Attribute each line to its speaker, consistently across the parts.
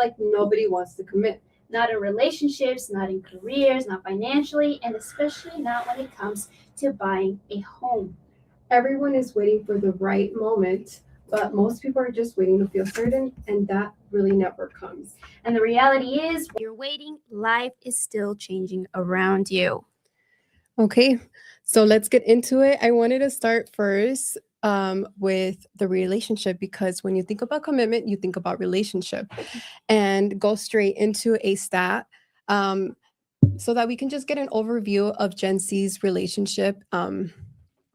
Speaker 1: like nobody wants to commit.
Speaker 2: Not in relationships, not in careers, not financially, and especially not when it comes to buying a home.
Speaker 1: Everyone is waiting for the right moment, but most people are just waiting to feel certain, and that really never comes.
Speaker 2: And the reality is, while you're waiting, life is still changing around you.
Speaker 3: Okay, so let's get into it. I wanted to start first with the relationship, because when you think about commitment, you think about relationship, and go straight into a stat so that we can just get an overview of Gen Z's relationship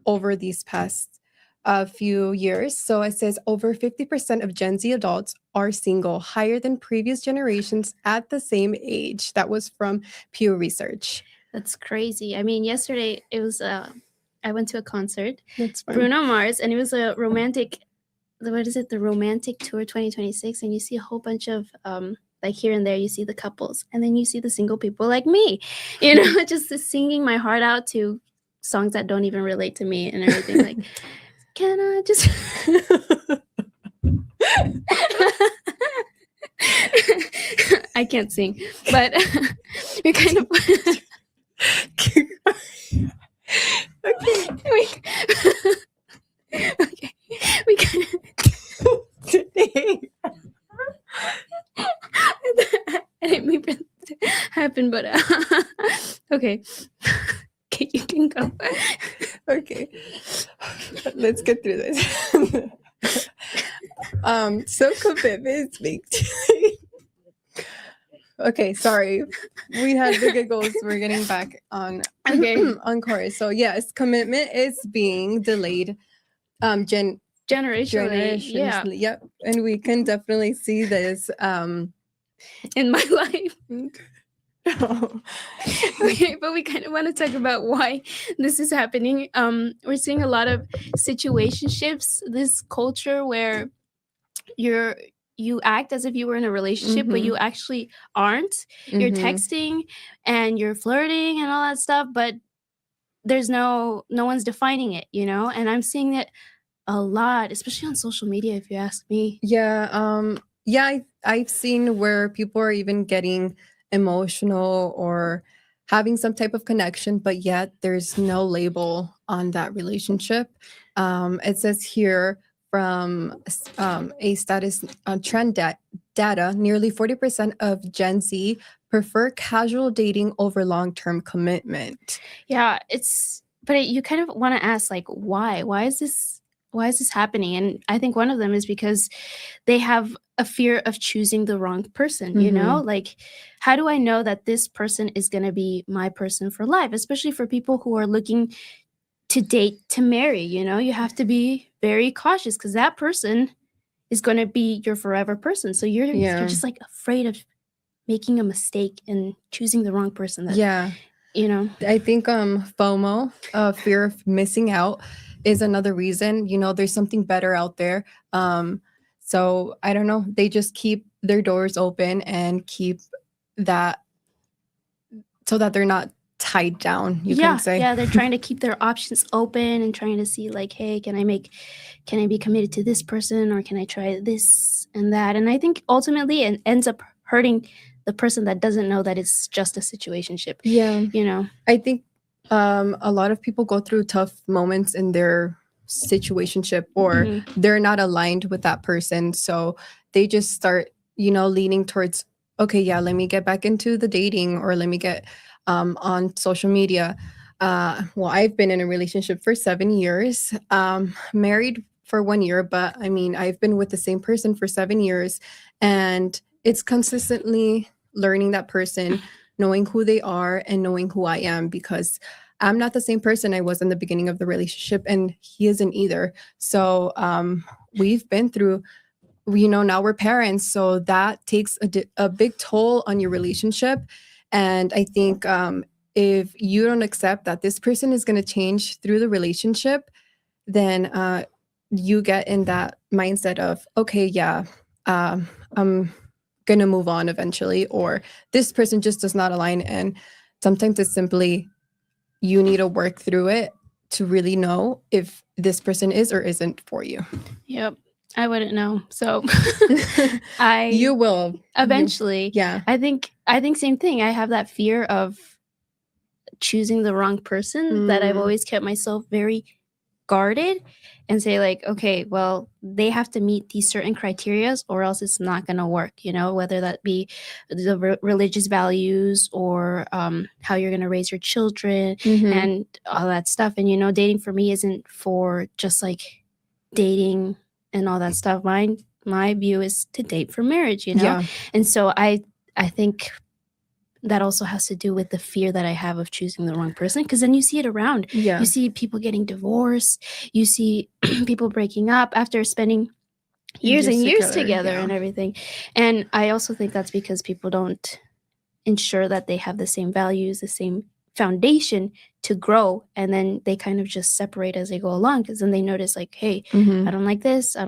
Speaker 3: over these past few years. So it says over 50% of Gen Z adults are single, higher than previous generations at the same age. That was from Pew Research.
Speaker 2: That's crazy. I mean, yesterday it was I went to a concert,
Speaker 3: That's fine.
Speaker 2: Bruno Mars, and it was a romantic. What is it? The Romantic Tour 2026, and you see a whole bunch of like here and there, you see the couples, and then you see the single people like me, just singing my heart out to songs that don't even relate to me and everything. Like, can I just? I can't sing, but we kind of. Okay, we kind of.
Speaker 3: Today.
Speaker 2: I didn't mean for it to happen, but okay. Okay, you can go.
Speaker 3: Okay, let's get through this. So commitments make. Okay, sorry. We had the giggles. We're getting back on on course. So yes, commitment is being delayed.
Speaker 2: Generationally, yeah.
Speaker 3: Yep, and we can definitely see this
Speaker 2: in my life. Okay, but we kind of want to talk about why this is happening. We're seeing a lot of situationships, this culture where you act as if you were in a relationship, but you actually aren't. You're texting and you're flirting and all that stuff, but there's no one's defining it, and I'm seeing it a lot, especially on social media, if you ask me.
Speaker 3: I've seen where people are even getting emotional or having some type of connection, but yet there's no label on that relationship. It says here from a status trend data, nearly 40% of Gen Z prefer casual dating over long-term commitment.
Speaker 2: Yeah, but you kind of want to ask, like, why? Why is this happening? And I think one of them is because they have a fear of choosing the wrong person, like, how do I know that this person is going to be my person for life? Especially for people who are looking to date to marry, you have to be very cautious because that person is going to be your forever person. So you're just like afraid of making a mistake and choosing the wrong person.
Speaker 3: I think FOMO, fear of missing out, is another reason. There's something better out there. So I don't know. They just keep their doors open and keep that so that they're not tied down, you can say.
Speaker 2: Yeah, they're trying to keep their options open and trying to see, like, hey, can I be committed to this person, or can I try this and that? And I think ultimately it ends up hurting the person that doesn't know that it's just a situationship.
Speaker 3: Yeah. I think a lot of people go through tough moments in their situationship, or they're not aligned with that person. So they just start, leaning towards, okay, yeah, let me get back into the dating, or let me get on social media. Well, I've been in a relationship for 7 years, married for 1 year, but I mean, I've been with the same person for 7 years, and it's consistently learning that person, knowing who they are and knowing who I am, because I'm not the same person I was in the beginning of the relationship, and he isn't either. So we've been through, now we're parents, so that takes a big toll on your relationship. And I think if you don't accept that this person is going to change through the relationship, then you get in that mindset of, okay, yeah, I'm going to move on eventually, or this person just does not align. And sometimes it's simply, you need to work through it to really know if this person is or isn't for you.
Speaker 2: Yep. I wouldn't know. So
Speaker 3: You
Speaker 2: I
Speaker 3: will
Speaker 2: eventually,
Speaker 3: yeah.
Speaker 2: I think same thing. I have that fear of choosing the wrong person that I've always kept myself very guarded and say like, okay, well, they have to meet these certain criterias or else it's not going to work, whether that be the religious values or how you're going to raise your children and all that stuff. And dating for me isn't for just like dating and all that stuff. My view is to date for marriage.
Speaker 3: Yeah.
Speaker 2: And so I think that also has to do with the fear that I have of choosing the wrong person, because then you see it around.
Speaker 3: Yeah.
Speaker 2: You see people getting divorced. You see people breaking up after spending years and years together
Speaker 3: yeah.
Speaker 2: and everything. And I also think that's because people don't ensure that they have the same values, the same foundation to grow, and then they kind of just separate as they go along, because then they notice like, hey, I don't like this, and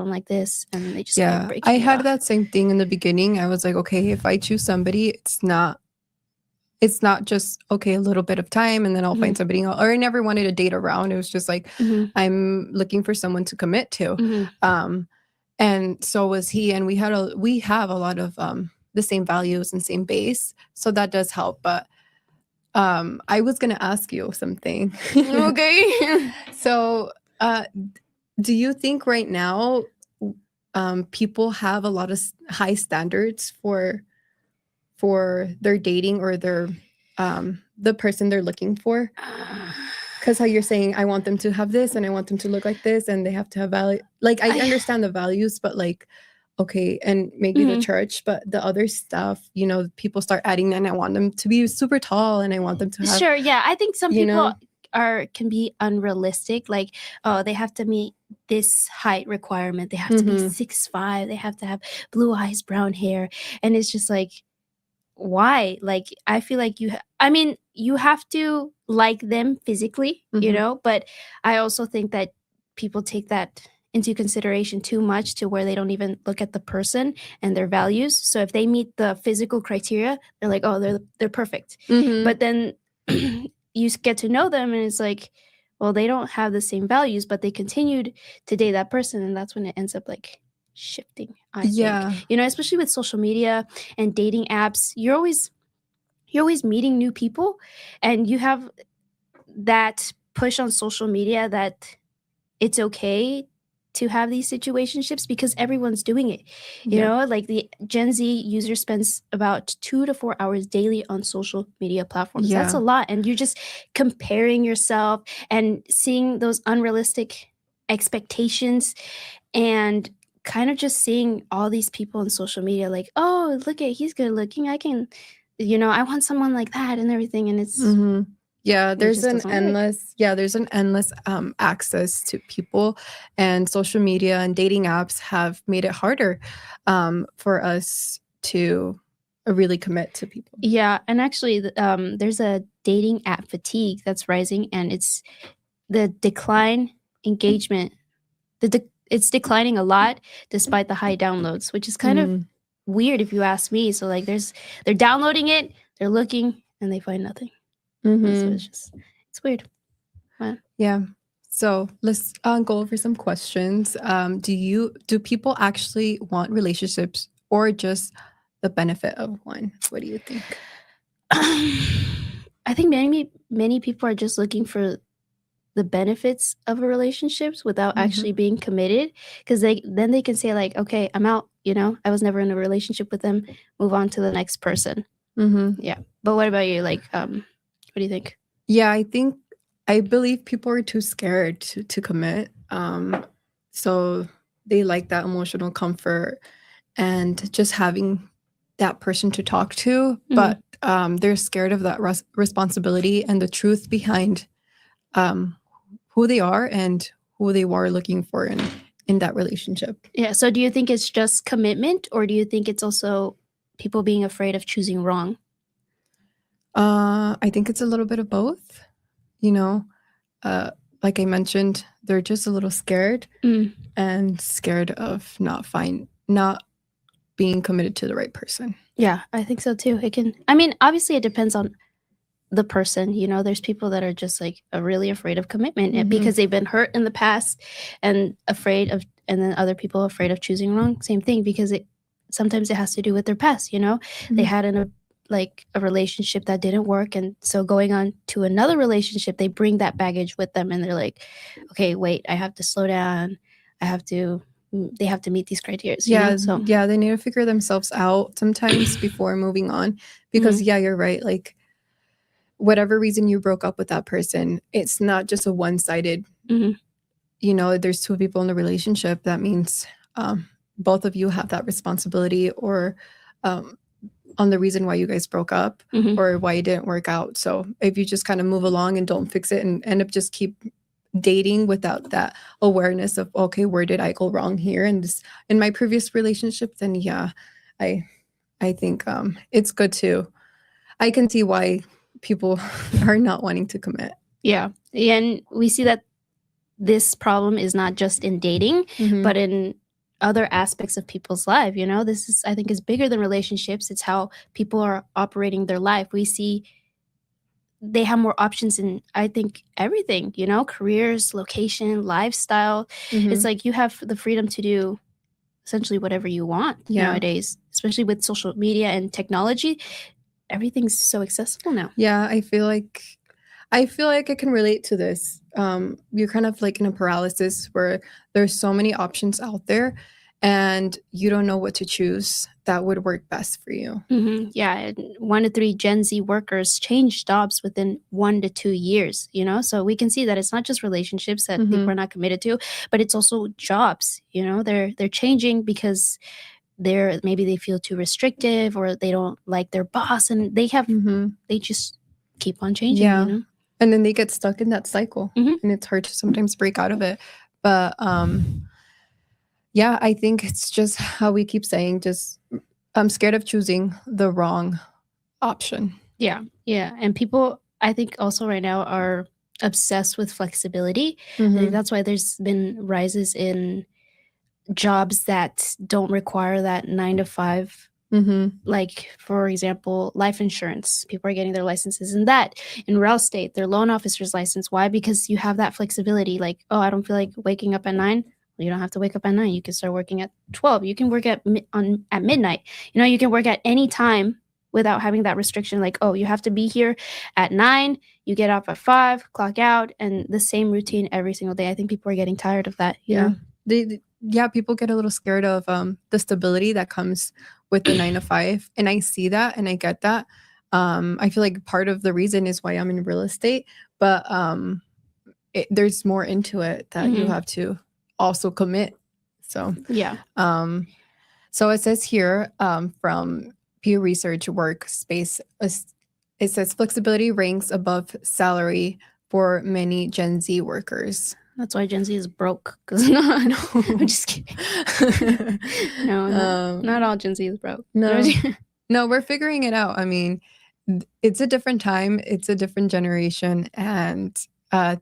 Speaker 2: then they just
Speaker 3: Yeah.
Speaker 2: break
Speaker 3: I
Speaker 2: it
Speaker 3: had
Speaker 2: off.
Speaker 3: that same thing in the beginning. I was like, okay, if I choose somebody, it's not just okay, a little bit of time and then I'll find somebody else. Or I never wanted to date around. It was just like I'm looking for someone to commit to. And so was he, and we have a lot of the same values and same base. So that does help. But I was gonna ask you something.
Speaker 2: Okay.
Speaker 3: So do you think right now people have a lot of high standards for their dating or their the person they're looking for? Because how you're saying, I want them to have this and I want them to look like this and they have to have value. Like I understand the values, but like, okay, and maybe the church, but the other stuff, people start adding that, and I want them to be super tall and I want them to have.
Speaker 2: Sure, yeah. I think some people
Speaker 3: know?
Speaker 2: can be unrealistic. Like, oh, they have to meet this height requirement. They have to be 6'5". They have to have blue eyes, brown hair. And it's just like, why? Like, I feel like you have to like them physically, but I also think that people take that into consideration too much to where they don't even look at the person and their values. So if they meet the physical criteria, they're like, oh, they're perfect. But then you get to know them and it's like, well, they don't have the same values, but they continued to date that person, and that's when it ends up like shifting, I think. Especially with social media and dating apps, you're always meeting new people, and you have that push on social media that it's okay to have these situationships because everyone's doing it. Like the Gen Z user spends about 2 to 4 hours daily on social media platforms. That's a lot. And you're just comparing yourself and seeing those unrealistic expectations and kind of just seeing all these people on social media like, oh, look at, he's good looking. I can, I want someone like that and everything. And it's,
Speaker 3: yeah, there's an
Speaker 2: doesn't work.
Speaker 3: endless access to people, and social media and dating apps have made it harder for us to really commit to people.
Speaker 2: Yeah, and actually, there's a dating app fatigue that's rising, and it's the decline engagement. It's declining a lot despite the high downloads, which is kind of weird if you ask me. So like, they're downloading it, they're looking, and they find nothing. So it's weird. But,
Speaker 3: yeah. So let's go over some questions. Do people actually want relationships or just the benefit of one? What do you think?
Speaker 2: I think many people are just looking for the benefits of a relationships without actually being committed, because they can say like, okay, I'm out, I was never in a relationship with them, move on to the next person. Yeah. But what about you? Like, what do you think?
Speaker 3: Yeah, I believe people are too scared to commit. So they like that emotional comfort and just having that person to talk to, but they're scared of that responsibility and the truth behind who they are and who they were looking for in that relationship.
Speaker 2: Yeah. So do you think it's just commitment, or do you think it's also people being afraid of choosing wrong?
Speaker 3: I think it's a little bit of both. Like I mentioned, they're just a little scared and scared of not being committed to the right person.
Speaker 2: Yeah, I think so too. It can, I mean, obviously it depends on the person. There's people that are just like really afraid of commitment
Speaker 3: Mhm.
Speaker 2: because they've been hurt in the past and then other people afraid of choosing wrong. Same thing, because sometimes it has to do with their past. They
Speaker 3: Mhm.
Speaker 2: had a relationship that didn't work, and so going on to another relationship, they bring that baggage with them, and they're like, okay, wait, I have to slow down. They have to meet these criteria. So
Speaker 3: they need to figure themselves out sometimes before moving on, because you're right, like whatever reason you broke up with that person, it's not just a one-sided, there's two people in the relationship. That means both of you have that responsibility, or on the reason why you guys broke up, or why it didn't work out. So if you just kind of move along and don't fix it and end up just keep dating without that awareness of, okay, where did I go wrong here in my previous relationship, then I think it's good to, I can see why people are not wanting to commit.
Speaker 2: Yeah. And we see that this problem is not just in dating, but in other aspects of people's life. This is, I think, is bigger than relationships. It's how people are operating their life. We see they have more options in, I think, everything, careers, location, lifestyle. It's like you have the freedom to do essentially whatever you want nowadays, especially with social media and technology. Everything's so accessible now.
Speaker 3: Yeah, I feel like I can relate to this. You're kind of like in a paralysis where there's so many options out there and you don't know what to choose that would work best for you.
Speaker 2: Yeah, 1 to 3 Gen Z workers change jobs within 1 to 2 years, so we can see that it's not just relationships that people are not committed to, but it's also jobs. They're changing because maybe they feel too restrictive, or they don't like their boss, and they just keep on changing.
Speaker 3: And then they get stuck in that cycle, and it's hard to sometimes break out of it. But I think it's just how we keep saying, just I'm scared of choosing the wrong option.
Speaker 2: Yeah. And people, I think, also right now are obsessed with flexibility. I think that's why there's been rises in jobs that don't require that 9 to 5. Like, for example, life insurance. People are getting their licenses in that. In real estate, their loan officer's license. Why? Because you have that flexibility. Like, oh, I don't feel like waking up at 9. Well, you don't have to wake up at 9. You can start working at 12. You can work at midnight. You can work at any time without having that restriction. Like, oh, you have to be here at 9. You get off at 5, clock out, and the same routine every single day. I think people are getting tired of that. You know?
Speaker 3: People get a little scared of the stability that comes with the 9 to 5, and I see that and I get that. I feel like part of the reason is why I'm in real estate, but there's more into it that you have to also commit. So so it says here from Pew Research Workspace, it says flexibility ranks above salary for many Gen Z workers.
Speaker 2: That's why Gen Z is broke. Because no, I'm just kidding. No, not all Gen Z is broke.
Speaker 3: No, we're figuring it out. I mean, it's a different time. It's a different generation. And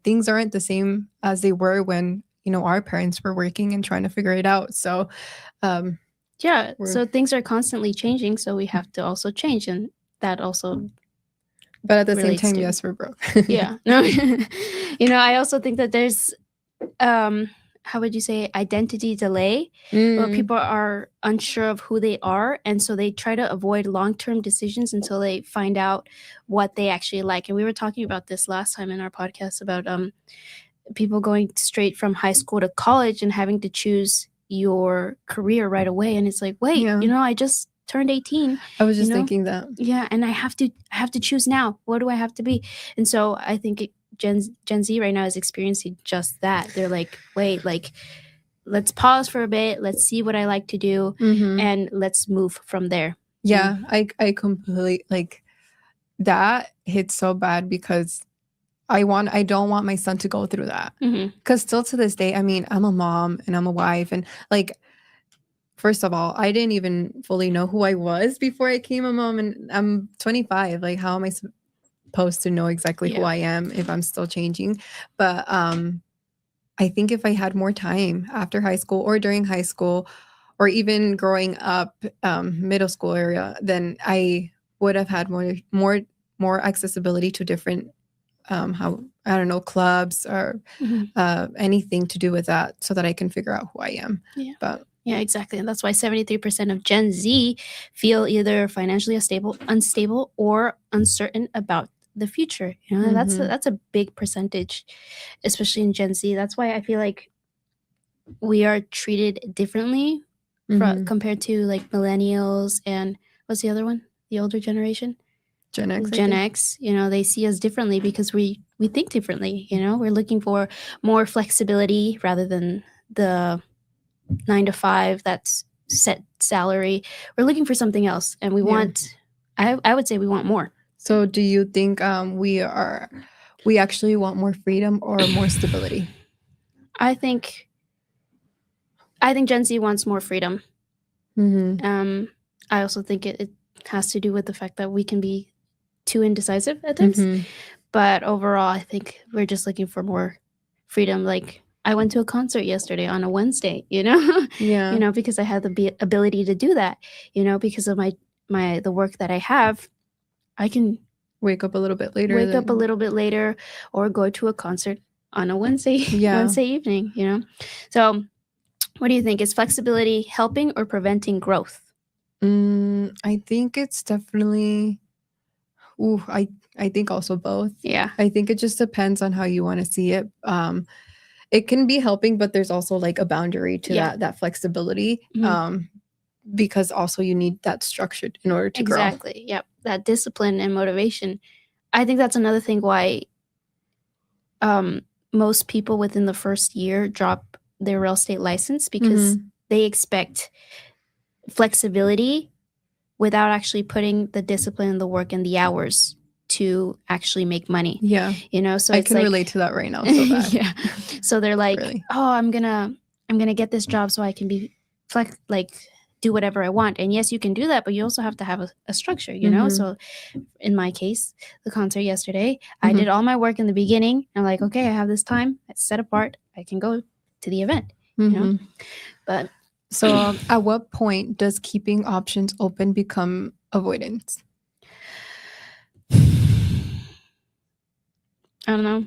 Speaker 3: things aren't the same as they were when, our parents were working and trying to figure it out. So,
Speaker 2: so things are constantly changing. So we have to also change. And that also...
Speaker 3: But at the same time, yes, we're broke.
Speaker 2: Yeah. No, I also think that there's... how would you say, identity delay, where people are unsure of who they are, and so they try to avoid long-term decisions until they find out what they actually like. And we were talking about this last time in our podcast about people going straight from high school to college and having to choose your career right away, and it's like, wait, I just turned 18.
Speaker 3: I was just thinking that.
Speaker 2: Yeah, and I have to choose now. What do I have to be? And so I think Gen Z right now is experiencing just that. They're like, wait, like, let's pause for a bit. Let's see what I like to do, and let's move from there.
Speaker 3: Yeah, I completely, like, that hits so bad because I don't want my son to go through that. Because still to this day, I mean, I'm a mom and I'm a wife, and like, first of all, I didn't even fully know who I was before I became a mom, and I'm 25. Like, how am I supposed to know exactly who I am if I'm still changing? But I think if I had more time after high school or during high school or even growing up, middle school area, then I would have had more more accessibility to different how I don't know, clubs or anything to do with that, so that I can figure out who I am.
Speaker 2: Yeah.
Speaker 3: But
Speaker 2: Yeah, exactly. And that's why 73% of Gen Z feel either financially unstable, or uncertain about the future. You know, that's a big percentage, especially in Gen Z. That's why I feel like we are treated differently compared to like millennials and what's the other one? The older generation?
Speaker 3: Gen X.
Speaker 2: Gen X, you know, they see us differently because we think differently. You know, we're looking for more flexibility rather than the 9 to 5 that's set salary. We're looking for something else, and we want. I would say we want more.
Speaker 3: So, do you think we actually want more freedom or more stability?
Speaker 2: I think Gen Z wants more freedom. I also think it has to do with the fact that we can be too indecisive at times. But overall, I think we're just looking for more freedom. Like, I went to a concert yesterday on a Wednesday, you know, you know, because I had the ability to do that, you know, because of the work that I have. I can
Speaker 3: wake up a little bit later,
Speaker 2: or go to a concert on a Wednesday evening, you know. So what do you think? Is flexibility helping or preventing growth?
Speaker 3: I think it's definitely I think also both.
Speaker 2: Yeah.
Speaker 3: I think it just depends on how you want to see it. It can be helping, but there's also like a boundary to that flexibility. Because also you need that structure in order to grow.
Speaker 2: Exactly. Yep. That discipline and motivation. I think that's another thing why most people within the first year drop their real estate license, because they expect flexibility without actually putting the discipline and the work and the hours to actually make money.
Speaker 3: Yeah.
Speaker 2: You know, so
Speaker 3: I
Speaker 2: it's
Speaker 3: can
Speaker 2: like,
Speaker 3: relate to that right now so bad.
Speaker 2: Yeah. So they're like,
Speaker 3: Really.
Speaker 2: oh, I'm gonna get this job so I can be do whatever I want. And yes, you can do that, but you also have to have a structure, you know? So in my case, the concert yesterday, I did all my work in the beginning. I'm like, okay, I have this time. It's set apart. I can go to the event, you know? But
Speaker 3: so at what point does keeping options open become avoidance?
Speaker 2: I don't know.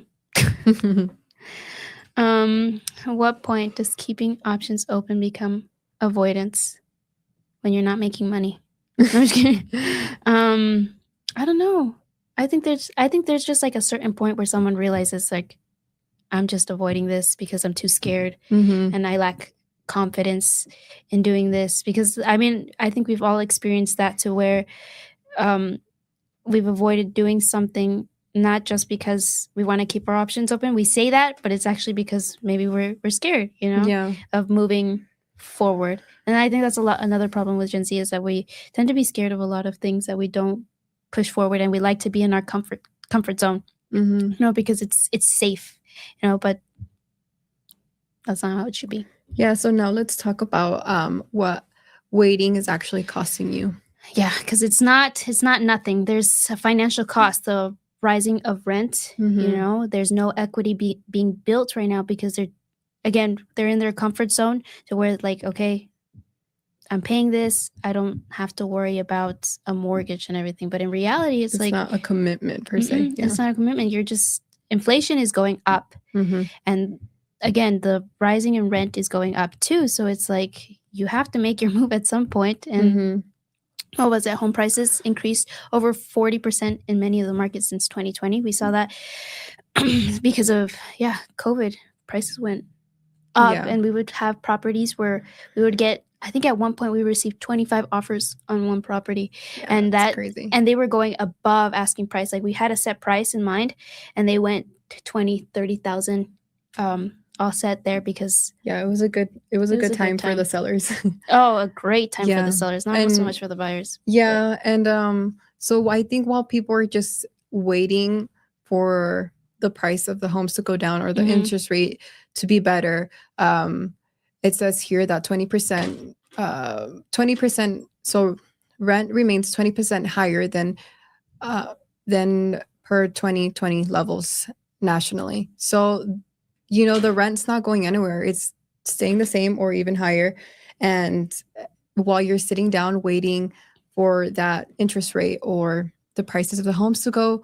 Speaker 2: At what point does keeping options open become avoidance? When you're not making money? I'm just kidding. I don't know. I think there's just like a certain point where someone realizes, like, I'm just avoiding this because I'm too scared and I lack confidence in doing this. Because I mean, I think we've all experienced that, to where we've avoided doing something not just because we want to keep our options open. We say that, but it's actually because maybe we're scared, you know, of moving forward. And I think that's another problem with Gen Z, is that we tend to be scared of a lot of things that we don't push forward, and we like to be in our comfort zone, you know, because it's safe, you know, but that's not how it should be. Yeah.
Speaker 3: So now let's talk about what waiting is actually costing you.
Speaker 2: Yeah, because it's not nothing. There's a financial cost, the rising of rent. You know, there's no equity being built right now, because they're in their comfort zone, to where, like, okay, I'm paying this, I don't have to worry about a mortgage and everything. But in reality, it's like
Speaker 3: not a commitment per se.
Speaker 2: It's not a commitment. You're just, inflation is going up, and again, the rising in rent is going up too. So it's like you have to make your move at some point. And what was it? Home prices increased over 40% in many of the markets since 2020. We saw that because of COVID. Prices went up, and we would have properties where we would get, I think at one point we received 25 offers on one property, and that's crazy. And they were going above asking price. Like, we had a set price in mind, and they went to 20,000-30,000 all set there, because
Speaker 3: it was a good time for the sellers.
Speaker 2: Oh, a great time for the sellers, not so much for the buyers.
Speaker 3: And so I think while people are just waiting for the price of the homes to go down, or the interest rate to be better, it says here that 20%, so rent remains 20% higher than per 2020 levels nationally. So, you know, the rent's not going anywhere. It's staying the same or even higher. And while you're sitting down waiting for that interest rate or the prices of the homes to go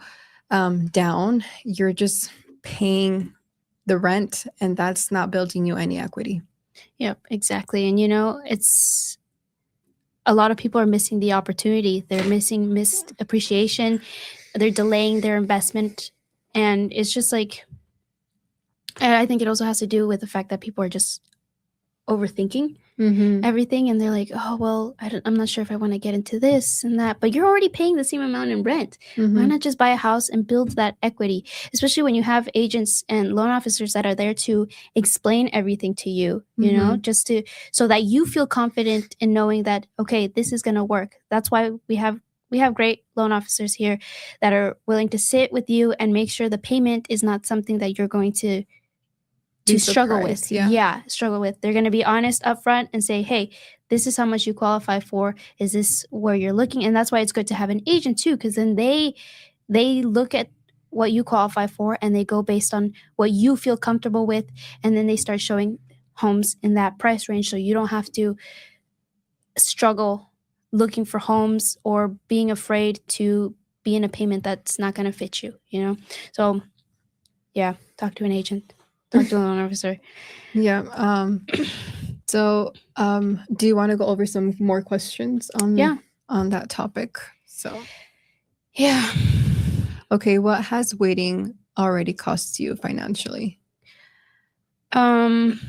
Speaker 3: down, you're just paying the rent, and that's not building you any equity.
Speaker 2: Yep, exactly. And it's a lot of people are missing the opportunity. They're missed appreciation. They're delaying their investment. And it's just like, and I think it also has to do with the fact that people are just overthinking everything, and they're like, oh well, I'm not sure if I want to get into this and that, but you're already paying the same amount in rent. Why not just buy a house and build that equity, especially when you have agents and loan officers that are there to explain everything to you, just to so that you feel confident in knowing that, okay, this is going to work. That's why we have great loan officers here that are willing to sit with you and make sure the payment is not something that you're going to struggle with. Struggle with. They're going to be honest upfront and say, hey, this is how much you qualify for. Is this where you're looking? And that's why it's good to have an agent too, because then they look at what you qualify for and they go based on what you feel comfortable with, and then they start showing homes in that price range, so you don't have to struggle looking for homes or being afraid to be in a payment that's not going to fit you. So yeah, talk to an agent. Talk to a loan officer.
Speaker 3: Yeah. So, do you want to go over some more questions on that topic? So,
Speaker 2: yeah.
Speaker 3: Okay, what has waiting already cost you financially?
Speaker 2: Does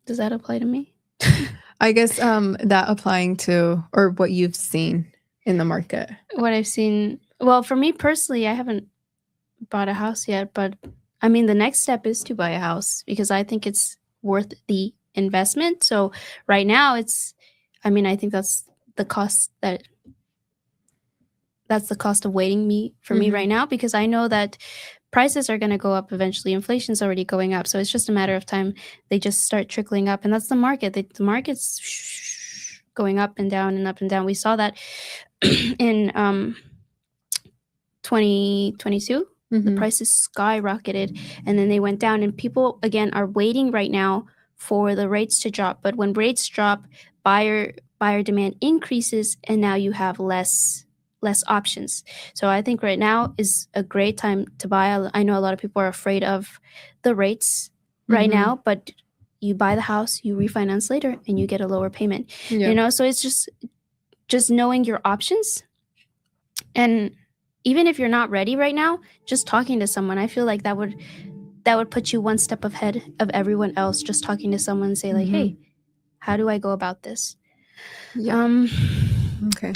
Speaker 2: that apply to me?
Speaker 3: I guess that applying to, or what you've seen in the market.
Speaker 2: What I've seen. Well, for me personally, I haven't bought a house yet, but I mean, the next step is to buy a house because I think it's worth the investment. So right now I think that's the cost of waiting me right now, because I know that prices are going to go up eventually. Inflation's already going up. So it's just a matter of time. They just start trickling up, and that's the market. The market's going up and down and up and down. We saw that in 2022. The prices skyrocketed and then they went down, and people again are waiting right now for the rates to drop. But when rates drop, buyer demand increases, and now you have less options. So I think right now is a great time to buy. I know a lot of people are afraid of the rates right now, but you buy the house, you refinance later, and you get a lower payment. So it's just knowing your options. And even if you're not ready right now, just talking to someone, I feel like that would put you one step ahead of everyone else. Just talking to someone and say like, hey, how do I go about this?
Speaker 3: Okay.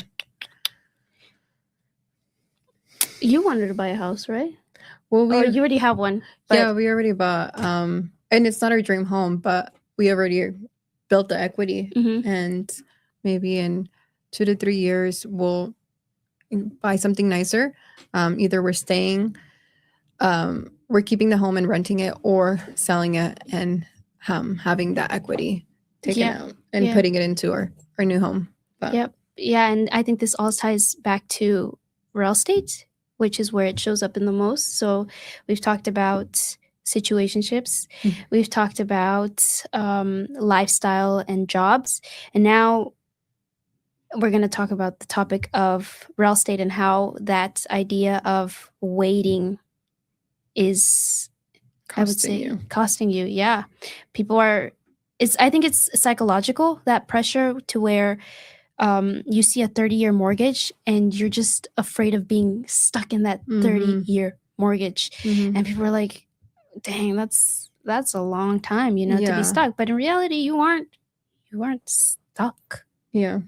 Speaker 2: You wanted to buy a house, right?
Speaker 3: Well,
Speaker 2: you already have one.
Speaker 3: Yeah, we already bought. And it's not our dream home, but we already built the equity, and maybe in 2 to 3 years we'll buy something nicer. Either we're staying, we're keeping the home and renting it, or selling it and having that equity taken out and putting it into our new home. But.
Speaker 2: Yeah, and I think this all ties back to real estate, which is where it shows up in the most. So we've talked about situationships, we've talked about lifestyle and jobs, and now we're going to talk about the topic of real estate and how that idea of waiting is, costing you. Yeah. People are, I think it's psychological, that pressure to where you see a 30-year mortgage and you're just afraid of being stuck in that 30-year mortgage. And people are like, dang, that's a long time, to be stuck. But in reality, you aren't stuck.
Speaker 3: Yeah.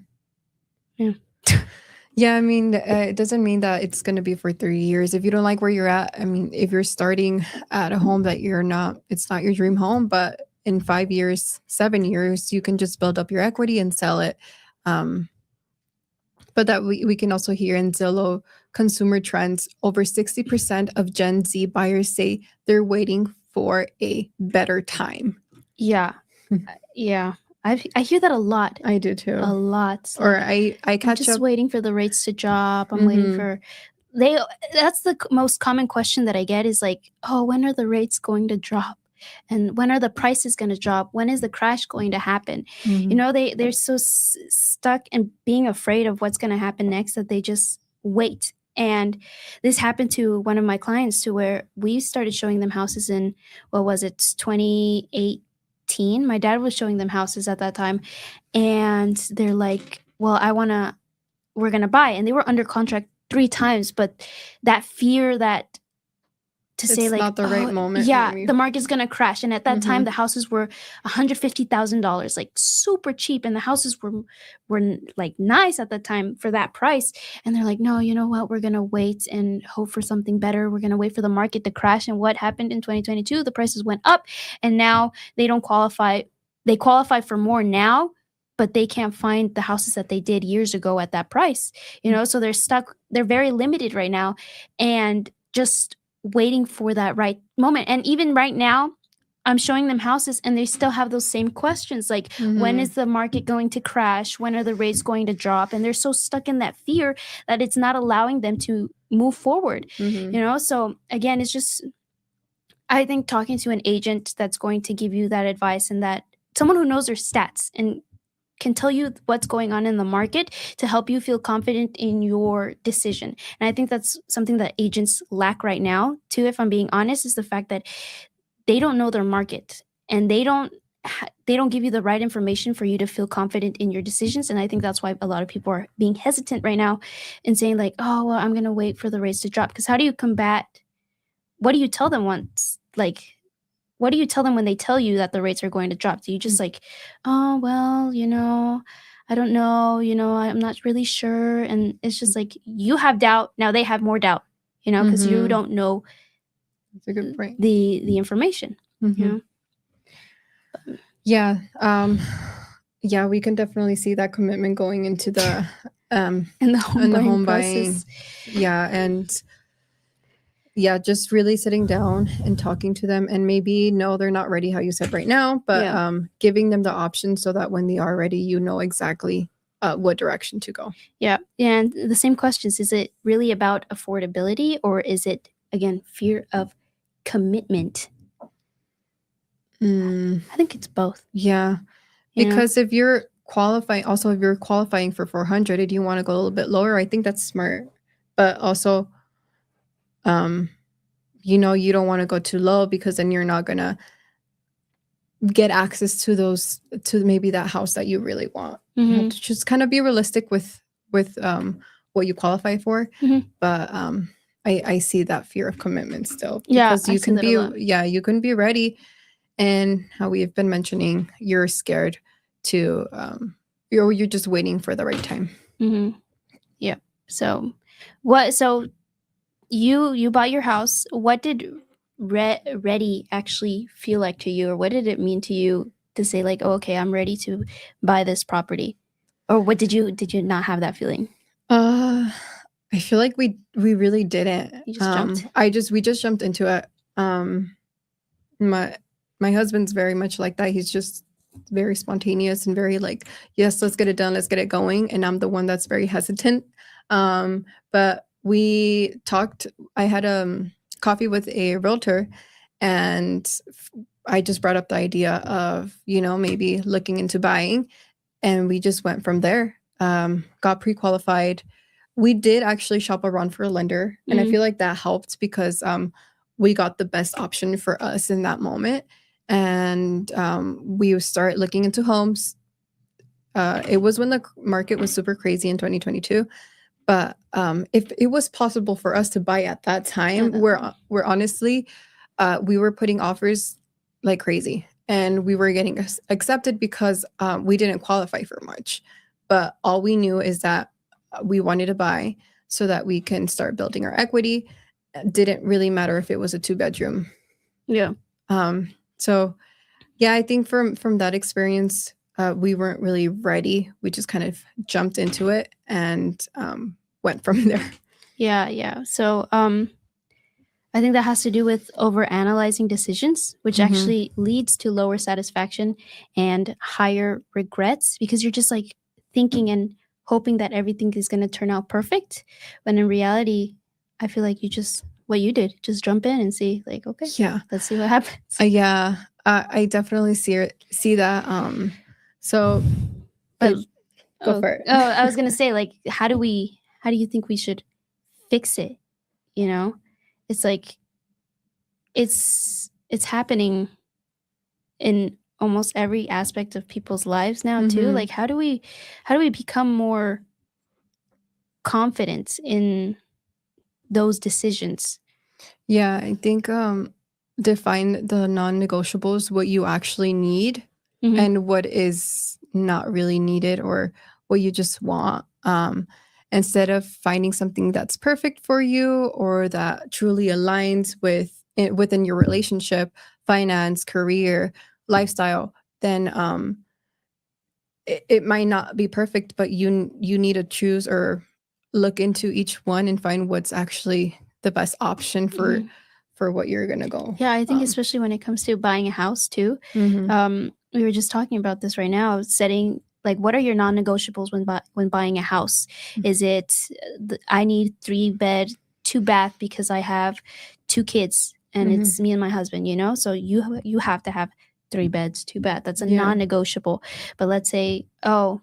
Speaker 3: Yeah, I mean, it doesn't mean that it's going to be for 3 years. If you don't like where you're at, I mean, if you're starting at a home that it's not your dream home, but in 5 years, 7 years, you can just build up your equity and sell it. But that we can also hear in Zillow consumer trends, over 60% of Gen Z buyers say they're waiting for a better time.
Speaker 2: Yeah. Yeah. I hear that a lot.
Speaker 3: I do too.
Speaker 2: A lot.
Speaker 3: Or I catch
Speaker 2: I'm just waiting for the rates to drop. I'm waiting for that's the most common question that I get is like, oh, when are the rates going to drop? And when are the prices going to drop? When is the crash going to happen? They're so stuck in being afraid of what's going to happen next that they just wait. And this happened to one of my clients, to where we started showing them houses in, what was it, 2018. My dad was showing them houses at that time, and they're like, well, we're going to buy. And they were under contract 3 times, but that fear that to say
Speaker 3: It's
Speaker 2: like,
Speaker 3: not the right moment,
Speaker 2: yeah,
Speaker 3: maybe.
Speaker 2: the market's going to crash. And at that time, the houses were $150,000, like super cheap. And the houses were like nice at the time for that price. And they're like, no, you know what? We're going to wait and hope for something better. We're going to wait for the market to crash. And what happened in 2022? The prices went up, and now they don't qualify. They qualify for more now, but they can't find the houses that they did years ago at that price, you know? So they're stuck. They're very limited right now, and just waiting for that right moment. And even right now, I'm showing them houses, and they still have those same questions, like, when is the market going to crash? When are the rates going to drop? And they're so stuck in that fear that it's not allowing them to move forward, you know? So again, it's just, I think talking to an agent that's going to give you that advice, and that someone who knows their stats and can tell you what's going on in the market to help you feel confident in your decision. And I think that's something that agents lack right now too, if I'm being honest, is the fact that they don't know their market, and they don't give you the right information for you to feel confident in your decisions. And I think that's why a lot of people are being hesitant right now and saying like, oh, well, I'm going to wait for the rates to drop. Because how do you combat, what do you tell them once, like, what do you tell them when they tell you that the rates are going to drop? Do you just like, oh, well, you know, I don't know, you know, I'm not really sure. And it's just like, you have doubt. Now they have more doubt, you know, because you don't know
Speaker 3: That's a good point.
Speaker 2: the information, you know?
Speaker 3: Yeah. Yeah, we can definitely see that commitment going into the
Speaker 2: in the home
Speaker 3: buying.
Speaker 2: process.
Speaker 3: Yeah. And yeah, just really sitting down and talking to them, and maybe no, they're not ready, how you said right now, but giving them the option so that when they are ready, you know exactly what direction to go.
Speaker 2: Yeah. And the same questions, is it really about affordability, or is it, again, fear of commitment? I think it's both.
Speaker 3: Yeah. Because if you're qualifying for 400 and you want to go a little bit lower, I think that's smart. But also, you know, you don't want to go too low, because then you're not going to get access to maybe that house that you really want. You have to just kind of be realistic with what you qualify for. But I see that fear of commitment still, because you can be ready, and how we have been mentioning, you're scared to you're just waiting for the right time.
Speaker 2: Yeah. So you bought your house. What did ready actually feel like to you, or what did it mean to you to say like, oh, okay, I'm ready to buy this property? Or what did you not have that feeling?
Speaker 3: I feel like we really didn't.
Speaker 2: You just jumped.
Speaker 3: We just jumped into it. My husband's very much like that. He's just very spontaneous and very like, yes, let's get it done, let's get it going. And I'm the one that's very hesitant. But we talked. I had coffee with a realtor, and I just brought up the idea of, you know, maybe looking into buying, and we just went from there. Got pre-qualified. We did actually shop around for a lender, and I feel like that helped, because we got the best option for us in that moment. And we started looking into homes. It was when the market was super crazy in 2022. But if it was possible for us to buy at that time, we're honestly, we were putting offers like crazy, and we were getting accepted because we didn't qualify for much. But all we knew is that we wanted to buy so that we can start building our equity. It didn't really matter if it was a 2-bedroom.
Speaker 2: Yeah.
Speaker 3: So yeah, I think from that experience, we weren't really ready. We just kind of jumped into it and went from there.
Speaker 2: Yeah. So I think that has to do with overanalyzing decisions, which actually leads to lower satisfaction and higher regrets, because you're just like thinking and hoping that everything is going to turn out perfect. When in reality, I feel like what you did, just jump in and see like, okay, let's see what happens.
Speaker 3: I definitely see that. So, but go for it.
Speaker 2: I was going to say, like, how do you think we should fix it, you know? It's like it's happening in almost every aspect of people's lives now too. Like how do we become more confident in those decisions?
Speaker 3: Yeah, I think define the non-negotiables, what you actually need
Speaker 2: Mhm.
Speaker 3: and what is not really needed or what you just want. Instead of finding something that's perfect for you or that truly aligns within your relationship, finance, career, lifestyle, then it might not be perfect, but you need to choose or look into each one and find what's actually the best option
Speaker 2: Mhm.
Speaker 3: for what you're gonna go.
Speaker 2: Yeah, I think especially when it comes to buying a house too.
Speaker 3: Mhm.
Speaker 2: We were just talking about this right now, setting like what are your non-negotiables when buying a house? Is it I need 3-bed, 2-bath because I have 2 kids and it's me and my husband, you know? So you have to have 3 beds, 2 bath. That's a
Speaker 3: Yeah.
Speaker 2: non-negotiable. But let's say, I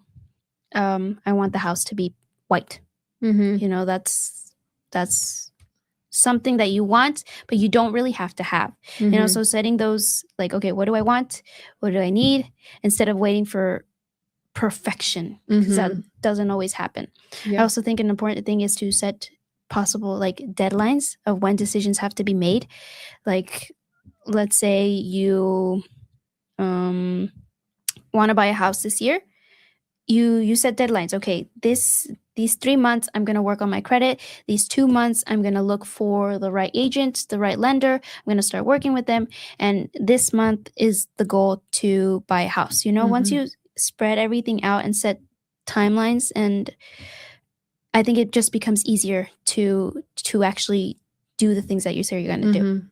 Speaker 2: want the house to be white.
Speaker 3: Mhm.
Speaker 2: You know, that's something that you want, but you don't really have to have. You know, so setting those like, okay, what do I want? What do I need? Instead of waiting for perfection, because that doesn't always happen. I also think an important thing is to set possible like deadlines of when decisions have to be made. Like, let's say you want to buy a house this year. You set deadlines. Okay, these 3 months I'm going to work on my credit. These 2 months I'm going to look for the right agent, the right lender. I'm going to start working with them, and this month is the goal to buy a house. You know, once you spread everything out and set timelines, and I think it just becomes easier to actually do the things that you say you're going to do.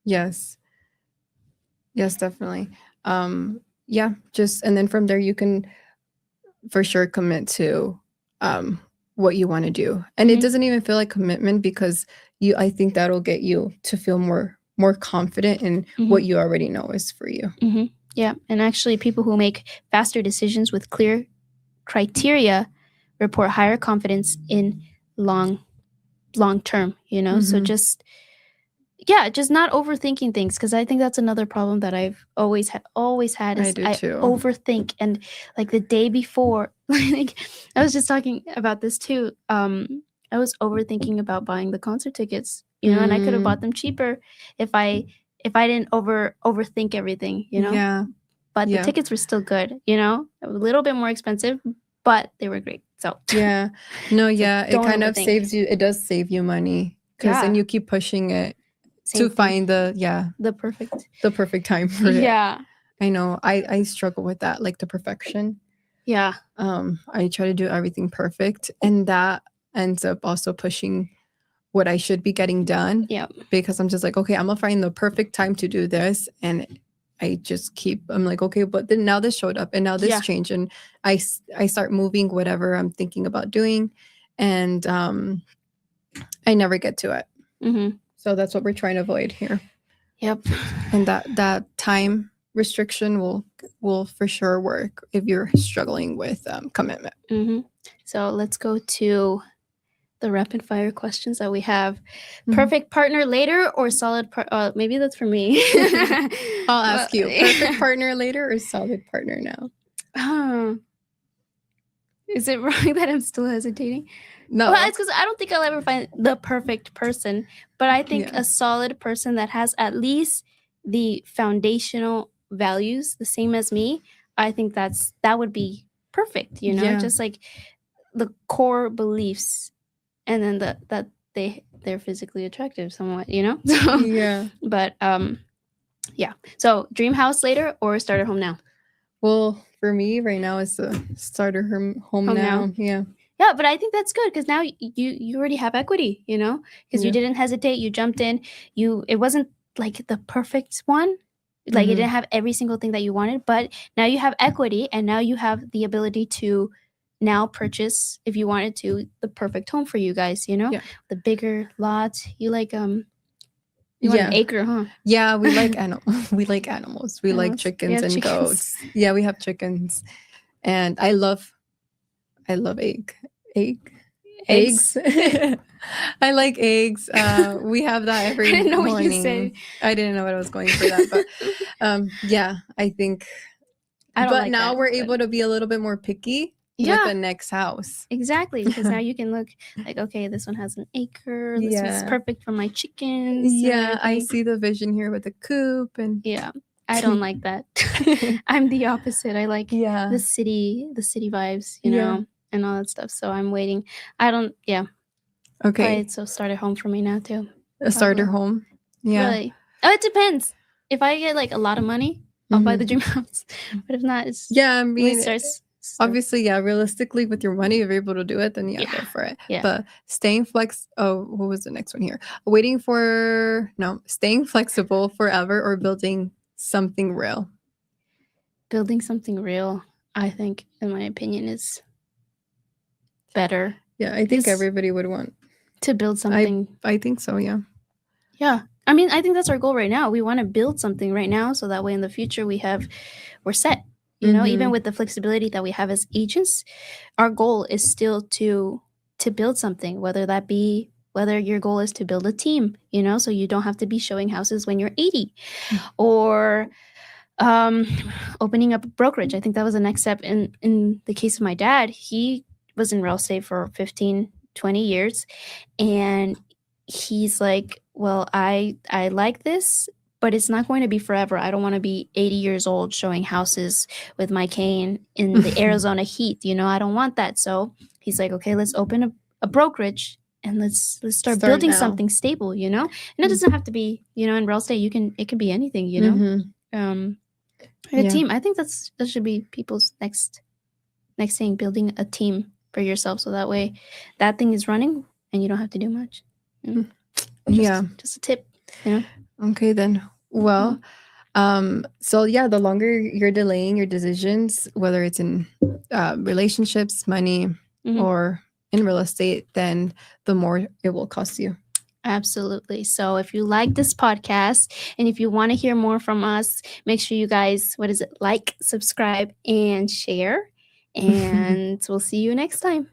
Speaker 3: Yes, definitely. Yeah, just and then from there you can for sure commit to what you want to do, and it doesn't even feel like commitment because I think that'll get you to feel more confident in what you already know is for you.
Speaker 2: Yeah, and actually people who make faster decisions with clear criteria report higher confidence in long term, you know. So just not overthinking things, because I think that's another problem that I've always had is
Speaker 3: I do
Speaker 2: I
Speaker 3: too.
Speaker 2: overthink. And like the day before, like I was just talking about this too, I was overthinking about buying the concert tickets, you know, and I could have bought them cheaper if I didn't overthink everything, you know.
Speaker 3: Yeah.
Speaker 2: But the tickets were still good, you know, a little bit more expensive, but they were great. So
Speaker 3: Yeah. No, yeah, it
Speaker 2: don't
Speaker 3: kind of
Speaker 2: overthink.
Speaker 3: saves you. It does save you money because then you keep pushing it
Speaker 2: Same
Speaker 3: to
Speaker 2: thing.
Speaker 3: find
Speaker 2: the perfect
Speaker 3: time for it.
Speaker 2: Yeah.
Speaker 3: I know. I struggle with that, like the perfection.
Speaker 2: Yeah.
Speaker 3: I try to do everything perfect, and that ends up also pushing what I should be getting done.
Speaker 2: Yeah.
Speaker 3: Because I'm just like, okay, I'm gonna find the perfect time to do this, and I'm like, okay, but then now this showed up, and now this changed, and I start moving whatever I'm thinking about doing, and I never get to it. So that's what we're trying to avoid here.
Speaker 2: Yep.
Speaker 3: And that time restriction will for sure work if you're struggling with commitment.
Speaker 2: So let's go to the rapid fire questions that we have. Perfect partner later or solid maybe that's for me.
Speaker 3: I'll ask you, perfect partner later or solid partner now?
Speaker 2: Is it wrong that I'm still hesitating?
Speaker 3: No.
Speaker 2: Well, it's because I don't think I'll ever find the perfect person, but I think a solid person that has at least the foundational values the same as me, I think that would be perfect, you know, just like the core beliefs, and then that they're physically attractive somewhat, you know. So,
Speaker 3: yeah.
Speaker 2: But yeah. So dream house later or starter home now?
Speaker 3: Well, for me right now it's a starter home now.
Speaker 2: Yeah, but I think that's good because now you already have equity, you know, because you didn't hesitate, you jumped in. It wasn't like the perfect one, like it didn't have every single thing that you wanted, but now you have equity, and now you have the ability to now purchase, if you wanted to, the perfect home for you guys, you know, the bigger lot. You like you want an acre, huh?
Speaker 3: Yeah, we like we like animals. We like chickens and goats. Yeah, we have chickens, and I love egg. Eggs. I like eggs. We have that every
Speaker 2: I didn't know what you
Speaker 3: morning.
Speaker 2: said.
Speaker 3: I didn't know what I was going for that, but yeah, I think.
Speaker 2: I don't
Speaker 3: But
Speaker 2: like
Speaker 3: now
Speaker 2: that,
Speaker 3: we're
Speaker 2: but-
Speaker 3: able to be a little bit more picky with
Speaker 2: Yeah.
Speaker 3: the next house.
Speaker 2: Exactly, because now you can look like, okay, this one has an acre. This one's
Speaker 3: Yeah.
Speaker 2: perfect for my chickens. and
Speaker 3: Yeah, I
Speaker 2: everything.
Speaker 3: see the vision here with the coop and
Speaker 2: Yeah, I don't like that. I'm the opposite. I like
Speaker 3: yeah.
Speaker 2: the city vibes, you
Speaker 3: Yeah.
Speaker 2: know, and all that stuff. So I'm waiting. I don't. Yeah.
Speaker 3: Okay.
Speaker 2: Probably so start at home for me now too.
Speaker 3: A starter
Speaker 2: probably.
Speaker 3: home. Yeah.
Speaker 2: Really. Oh, it depends. If I get like a lot of money, I'll buy the dream house. But if not, it's
Speaker 3: Yeah, I
Speaker 2: at
Speaker 3: mean,
Speaker 2: least starts.
Speaker 3: obviously, yeah, realistically, with your money, if you're able to do it, then yeah, go
Speaker 2: Yeah.
Speaker 3: for it.
Speaker 2: Yeah.
Speaker 3: But staying what was the next one here? Staying flexible forever or building something real.
Speaker 2: Building something real, I think, in my opinion, is better
Speaker 3: Yeah, I think
Speaker 2: Because-
Speaker 3: everybody would want.
Speaker 2: to build something.
Speaker 3: I think so, yeah.
Speaker 2: Yeah. I mean, I think that's our goal right now. We want to build something right now so that way in the future we're set. You know, even with the flexibility that we have as agents, our goal is still to build something, whether your goal is to build a team, you know, so you don't have to be showing houses when you're 80 or opening up a brokerage. I think that was the next step in the case of my dad. He was in real estate for 15, 20 years and he's like, well, I like this, but it's not going to be forever. I don't want to be 80 years old showing houses with my cane in the Arizona heat. You know, I don't want that. So he's like, okay, let's open a brokerage and let's start building
Speaker 3: now.
Speaker 2: something stable, you know? And it doesn't have to be, you know, in real estate, it can be anything, you know? A
Speaker 3: Yeah.
Speaker 2: team. I think that should be people's next thing, building a team for yourself. So that way that thing is running and you don't have to do much. You know? Just a tip, you know?
Speaker 3: Okay, then. Well, so yeah, the longer you're delaying your decisions, whether it's in relationships, money,
Speaker 2: Mhm.
Speaker 3: or in real estate, then the more it will cost you.
Speaker 2: Absolutely. So if you like this podcast and if you want to hear more from us, make sure you guys, like, subscribe, and share. And we'll see you next time.